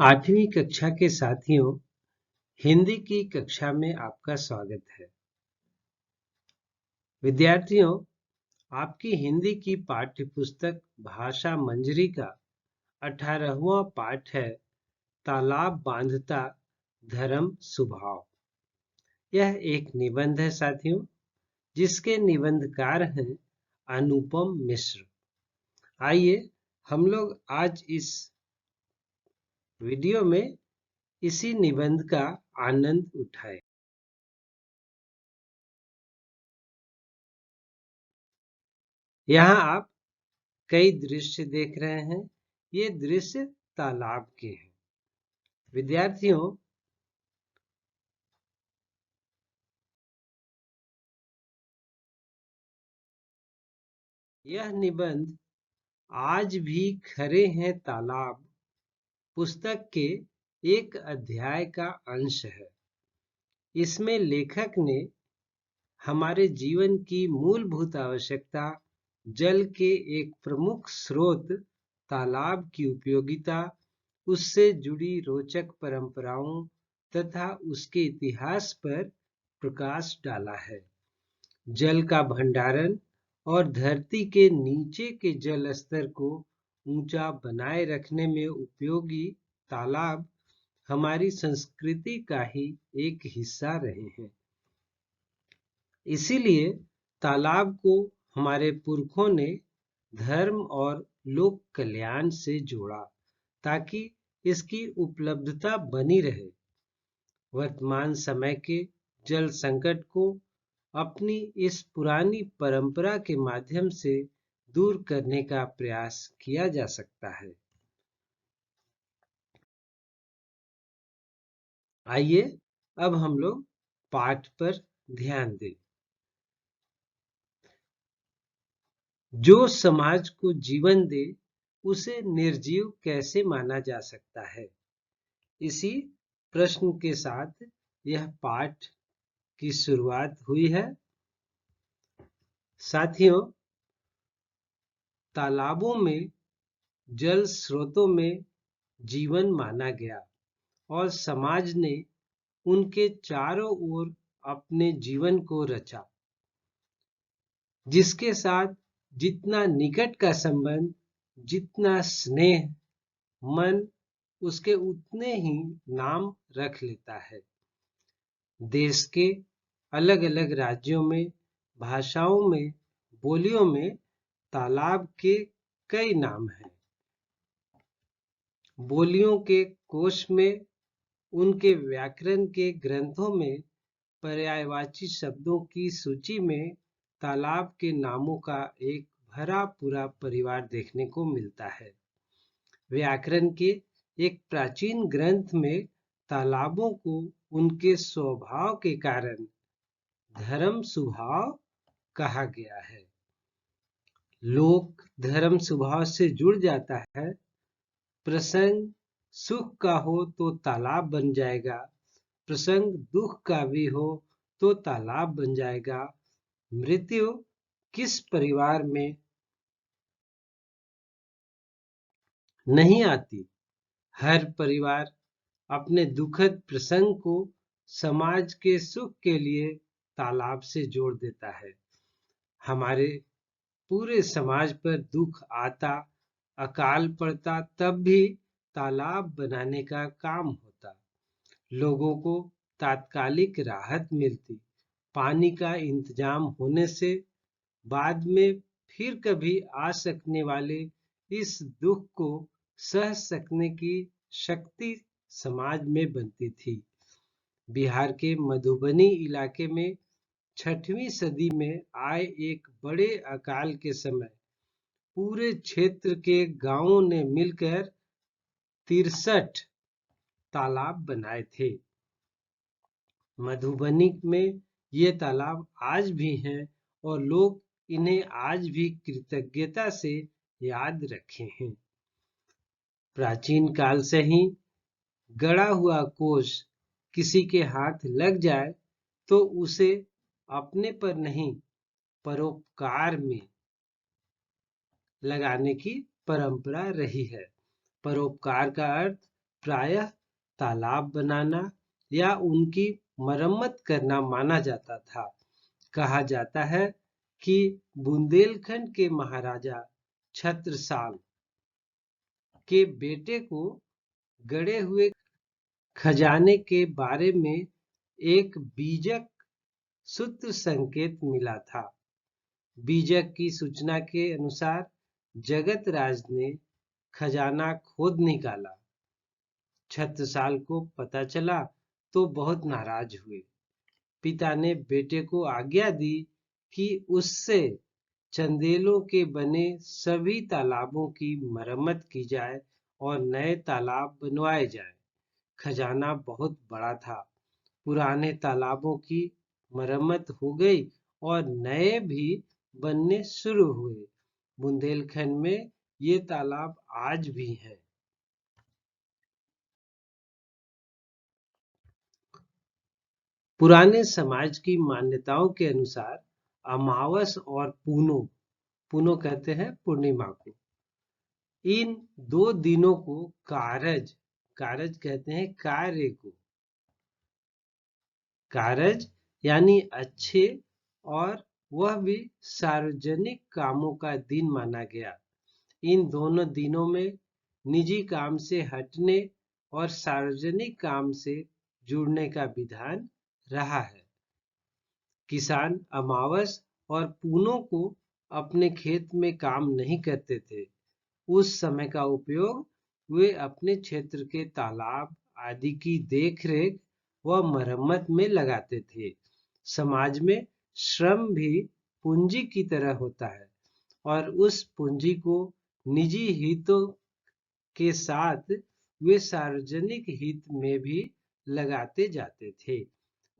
8वीं कक्षा के साथियों, हिंदी की कक्षा में आपका स्वागत है। विद्यार्थियों, आपकी हिंदी की पाठ्य पुस्तक भाषा मंजरी का 18वां पाठ है तालाब बांधता धर्म स्वभाव। यह एक निबंध है साथियों, जिसके निबंधकार हैं अनुपम मिश्र। आइए हम लोग आज इस वीडियो में इसी निबंध का आनंद उठाएं। यहाँ आप कई दृश्य देख रहे हैं। ये दृश्य तालाब के हैं। विद्यार्थियों, यह निबंध आज भी खरे हैं तालाब पुस्तक के एक अध्याय का अंश है। इसमें लेखक ने हमारे जीवन की मूलभूत आवश्यकता जल के एक प्रमुख स्रोत तालाब की उपयोगिता, उससे जुड़ी रोचक परंपराओं तथा उसके इतिहास पर प्रकाश डाला है। जल का भंडारण और धरती के नीचे के जल स्तर को ऊंचा बनाए रखने में उपयोगी तालाब हमारी संस्कृति का ही एक हिस्सा रहे हैं। इसीलिए तालाब को हमारे पुरखों ने धर्म और लोक कल्याण से जोड़ा, ताकि इसकी उपलब्धता बनी रहे। वर्तमान समय के जल संकट को अपनी इस पुरानी परंपरा के माध्यम से दूर करने का प्रयास किया जा सकता है। आइए अब हम लोग पाठ पर ध्यान दें। जो समाज को जीवन दे, उसे निर्जीव कैसे माना जा सकता है? इसी प्रश्न के साथ यह पाठ की शुरुआत हुई है। साथियों, तालाबों में जल स्रोतों में जीवन माना गया और समाज ने उनके चारों ओर अपने जीवन को रचा। जिसके साथ जितना निकट का संबंध, जितना स्नेह, मन उसके उतने ही नाम रख लेता है। देश के अलग-अलग राज्यों में, भाषाओं में, बोलियों में तालाब के कई नाम हैं। बोलियों के कोश में, उनके व्याकरण के ग्रंथों में, पर्यायवाची शब्दों की सूची में तालाब के नामों का एक भरा पूरा परिवार देखने को मिलता है। व्याकरण के एक प्राचीन ग्रंथ में तालाबों को उनके स्वभाव के कारण धर्म स्वभाव कहा गया है। लोक धर्म स्वभाव से जुड़ जाता है। प्रसंग सुख का हो तो तालाब बन जाएगा, प्रसंग दुख का भी हो तो तालाब बन जाएगा। मृत्यु किस परिवार में नहीं आती? हर परिवार अपने दुखद प्रसंग को समाज के सुख के लिए तालाब से जोड़ देता है। हमारे पूरे समाज पर दुख आता, अकाल पड़ता, तब भी तालाब बनाने का काम होता। लोगों को तात्कालिक राहत मिलती। पानी का इंतजाम होने से बाद में फिर कभी आ सकने वाले इस दुख को सह सकने की शक्ति समाज में बनती थी। बिहार के मधुबनी इलाके में 6वीं सदी में आए एक बड़े अकाल के समय पूरे क्षेत्र के गांवों ने मिलकर 63 तालाब बनाए थे। मधुबनी में ये तालाब आज भी हैं और लोग इन्हें आज भी कृतज्ञता से याद रखे हैं। प्राचीन काल से ही गड़ा हुआ कोष किसी के हाथ लग जाए तो उसे अपने पर नहीं, परोपकार में लगाने की परंपरा रही है। परोपकार का अर्थ प्रायः तालाब बनाना या उनकी मरम्मत करना माना जाता था। कहा जाता है कि बुंदेलखंड के महाराजा छत्रसाल के बेटे को गड़े हुए खजाने के बारे में एक बीजक सूत्र संकेत मिला था। बीजक की सूचना के अनुसार जगत राज ने खजाना खोद निकाला। छत्रसाल को पता चला तो बहुत नाराज हुए। पिता ने बेटे को आज्ञा दी कि उससे चंदेलों के बने सभी तालाबों की मरम्मत की जाए और नए तालाब बनवाए जाए। खजाना बहुत बड़ा था। पुराने तालाबों की मरम्मत हो गई और नए भी बनने शुरू हुए। बुंदेलखंड में ये तालाब आज भी हैं। पुराने समाज की मान्यताओं के अनुसार अमावस और पूनो कहते हैं पूर्णिमा को, इन दो दिनों को कारज कहते हैं कार्य को। कारज यानी अच्छे, और वह भी सार्वजनिक कामों का दिन माना गया। इन दोनों दिनों में निजी काम से हटने और सार्वजनिक काम से जुड़ने का विधान रहा है। किसान अमावस और पूनों को अपने खेत में काम नहीं करते थे। उस समय का उपयोग वे अपने क्षेत्र के तालाब आदि की देखरेख व मरम्मत में लगाते थे। समाज में श्रम भी पूंजी की तरह होता है और उस पूंजी को निजी हितों के साथ वे सार्वजनिक हित में भी लगाते जाते थे।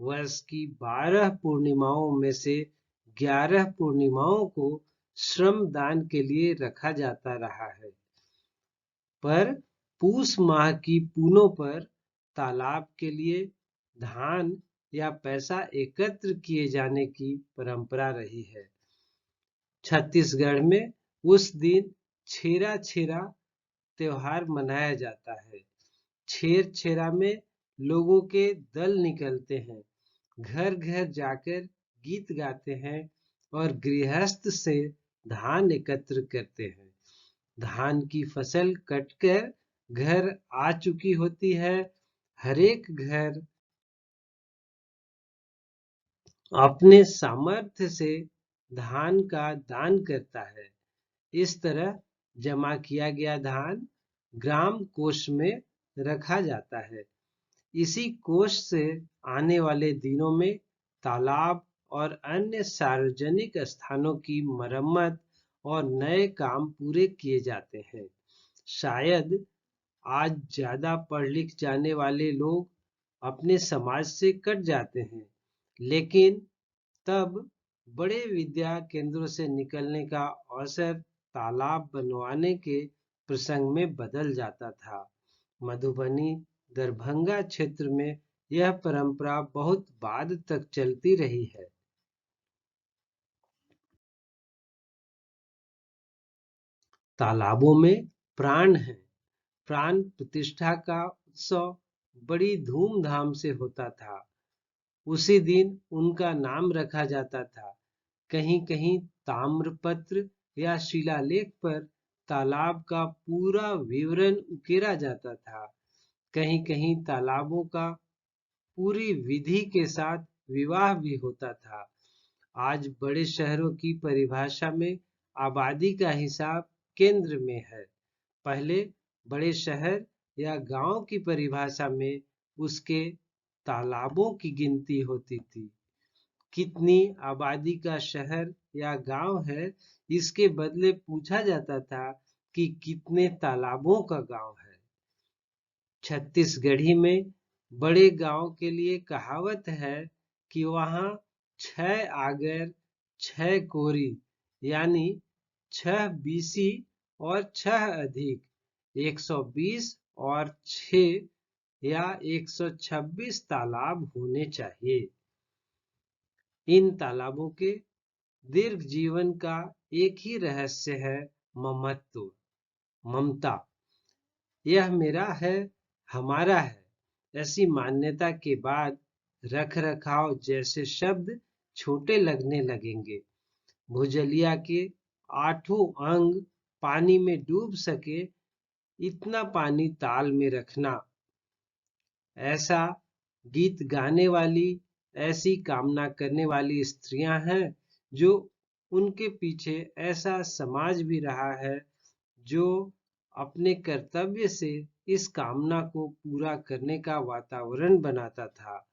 वर्ष की 12 पूर्णिमाओं में से 11 पूर्णिमाओं को श्रम दान के लिए रखा जाता रहा है। पर पूस माह की पूनों पर तालाब के लिए धान या पैसा एकत्र किए जाने की परंपरा रही है। छत्तीसगढ़ में उस दिन छेरा छेरा त्योहार मनाया जाता है। छेर छेरा में लोगों के दल निकलते हैं, घर घर जाकर गीत गाते हैं और गृहस्थ से धान एकत्र करते हैं। धान की फसल कटकर घर आ चुकी होती है। हरेक घर अपने सामर्थ्य से धान का दान करता है। इस तरह जमा किया गया धान ग्राम कोष में रखा जाता है। इसी कोष से आने वाले दिनों में तालाब और अन्य सार्वजनिक स्थानों की मरम्मत और नए काम पूरे किए जाते हैं। शायद आज ज्यादा पढ़ लिख जाने वाले लोग अपने समाज से कट जाते हैं, लेकिन तब बड़े विद्या केंद्रों से निकलने का अवसर तालाब बनवाने के प्रसंग में बदल जाता था। मधुबनी, दरभंगा क्षेत्र में यह परंपरा बहुत बाद तक चलती रही है। तालाबों में प्राण है। प्राण प्रतिष्ठा का उत्सव बड़ी धूमधाम से होता था। उसी दिन उनका नाम रखा जाता था। कहीं कहीं ताम्रपत्र या शिलालेख पर तालाब का पूरा विवरण उकेरा जाता था। कहीं कहीं तालाबों का पूरी विधि के साथ विवाह भी होता था। आज बड़े शहरों की परिभाषा में आबादी का हिसाब केंद्र में है। पहले बड़े शहर या गांव की परिभाषा में उसके तालाबों की गिनती होती थी। कितनी आबादी का शहर या गांव है, इसके बदले पूछा जाता था कि कितने तालाबों का गांव है। छत्तीसगढ़ी में बड़े गांव के लिए कहावत है कि वहां 6 आगर 6 कोरी, यानी 6 बीसी और 6 अधिक 120 और 6 या 126 तालाब होने चाहिए। इन तालाबों के दीर्घ जीवन का एक ही रहस्य है, ममता। यह मेरा है, हमारा है। ऐसी मान्यता के बाद रख रखाव जैसे शब्द छोटे लगने लगेंगे। भूजलिया के 8 अंग पानी में डूब सके इतना पानी ताल में रखना, ऐसा गीत गाने वाली, ऐसी कामना करने वाली स्त्रियां हैं जो उनके पीछे ऐसा समाज भी रहा है जो अपने कर्तव्य से इस कामना को पूरा करने का वातावरण बनाता था।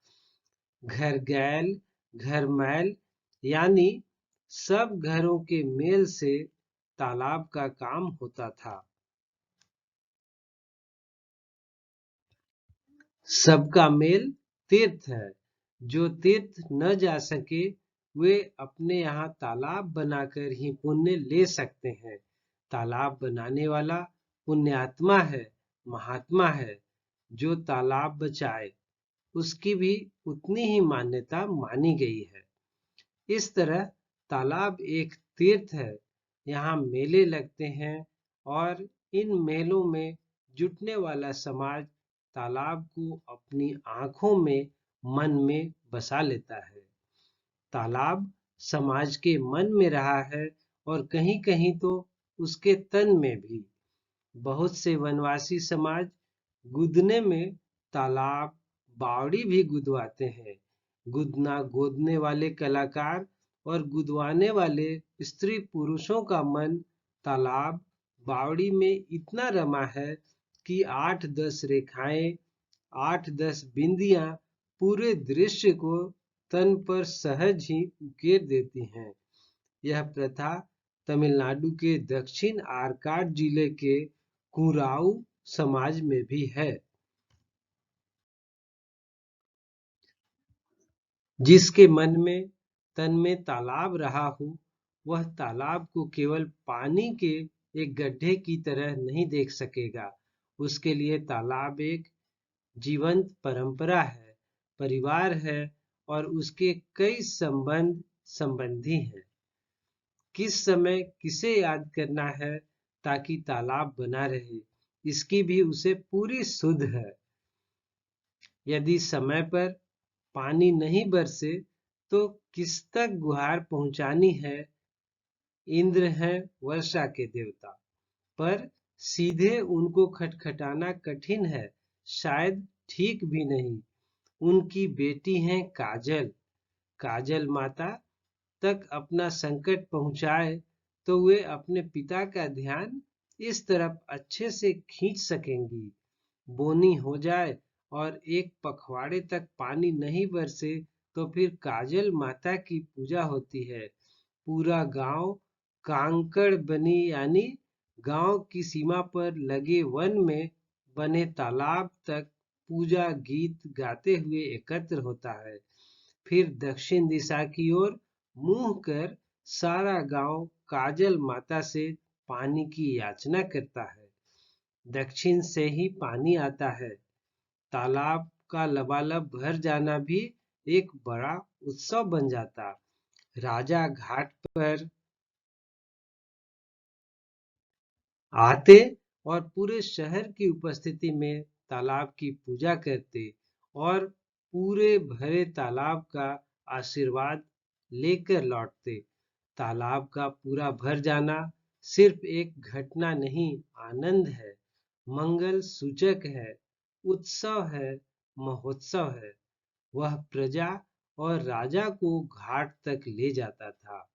घर गैल घर मैल यानी सब घरों के मेल से तालाब का काम होता था। सबका मेल तीर्थ है। जो तीर्थ न जा सके वे अपने यहाँ तालाब बनाकर ही पुण्य ले सकते हैं। तालाब बनाने वाला पुण्यात्मा है, महात्मा है। जो तालाब बचाए उसकी भी उतनी ही मान्यता मानी गई है। इस तरह तालाब एक तीर्थ है। यहाँ मेले लगते हैं और इन मेलों में जुटने वाला समाज तालाब को अपनी आंखों में, मन में बसा लेता है। तालाब समाज के मन में रहा है और कहीं-कहीं तो उसके तन में भी। बहुत से वनवासी समाज गुदने में तालाब, बावड़ी भी गुदवाते हैं। गुदना गोदने वाले कलाकार और गुदवाने वाले स्त्री पुरुषों का मन तालाब, बावड़ी में इतना रमा है कि 8-10 रेखाएं, 8-10 बिंदियां पूरे दृश्य को तन पर सहज ही उकेर देती हैं। यह प्रथा तमिलनाडु के दक्षिण आर्काड जिले के कुराऊ समाज में भी है। जिसके मन में, तन में तालाब रहा हो, वह तालाब को केवल पानी के एक गड्ढे की तरह नहीं देख सकेगा। उसके लिए तालाब एक जीवंत परंपरा है, परिवार है और उसके कई संबंधी हैं। किस समय किसे याद करना है ताकि तालाब बना रहे, इसकी भी उसे पूरी सुध है। यदि समय पर पानी नहीं बरसे तो किस तक गुहार पहुंचानी है। इंद्र हैं वर्षा के देवता, पर सीधे उनको खटखटाना कठिन है, शायद ठीक भी नहीं। उनकी बेटी हैं काजल। काजल माता तक अपना संकट पहुंचाए तो वे अपने पिता का ध्यान इस तरफ अच्छे से खींच सकेंगी। बोनी हो जाए और एक पखवाड़े तक पानी नहीं बरसे तो फिर काजल माता की पूजा होती है। पूरा गांव कांकड़ बनी यानी गांव की सीमा पर लगे वन में बने तालाब तक पूजा गीत गाते हुए एकत्र होता है। फिर दक्षिण दिशा की ओर मुंह कर सारा गांव काजल माता से पानी की याचना करता है। दक्षिण से ही पानी आता है। तालाब का लबालब भर जाना भी एक बड़ा उत्सव बन जाता। राजा घाट पर आते और पूरे शहर की उपस्थिति में तालाब की पूजा करते और पूरे भरे तालाब का आशीर्वाद लेकर लौटते। तालाब का पूरा भर जाना सिर्फ एक घटना नहीं, आनंद है, मंगल सूचक है, उत्सव है, महोत्सव है। वह प्रजा और राजा को घाट तक ले जाता था।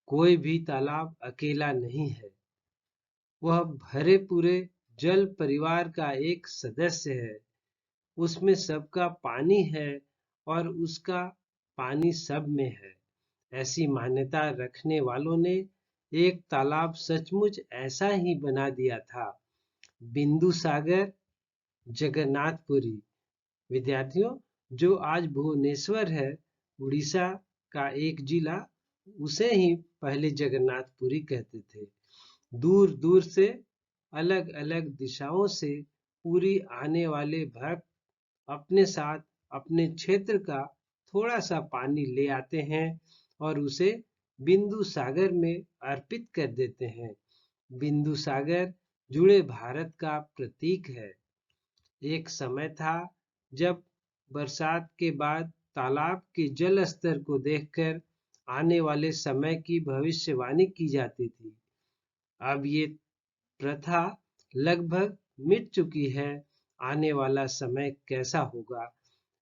कोई भी तालाब अकेला नहीं है। वह भरे पूरे जल परिवार का एक सदस्य है। उसमें सबका पानी है और उसका पानी सब में है। ऐसी मान्यता रखने वालों ने एक तालाब सचमुच ऐसा ही बना दिया था। बिंदु सागर, जगन्नाथपुरी। विद्यार्थियों, जो आज भुवनेश्वर है, उड़ीसा का एक जिला, उसे ही पहले जगन्नाथपुरी कहते थे। दूर दूर से, अलग अलग दिशाओं से पूरी आने वाले भक्त अपने साथ अपने क्षेत्र का थोड़ा सा पानी ले आते हैं और उसे बिंदु सागर में अर्पित कर देते हैं। बिंदु सागर जुड़े भारत का प्रतीक है। एक समय था जब बरसात के बाद तालाब के जल स्तर को देखकर आने वाले समय की भविष्यवाणी की जाती थी। अब ये प्रथा लगभग मिट चुकी है। आने वाला समय कैसा होगा,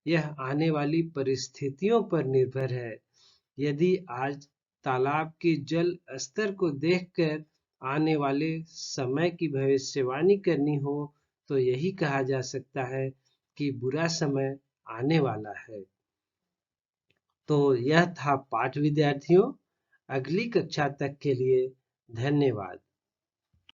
यह आने वाली परिस्थितियों पर निर्भर है। यदि आज तालाब के जल स्तर को देखकर आने वाले समय की भविष्यवाणी करनी हो, तो यही कहा जा सकता है कि बुरा समय आने वाला है। तो यह था पाठ विद्यार्थियों। अगली कक्षा तक के लिए धन्यवाद।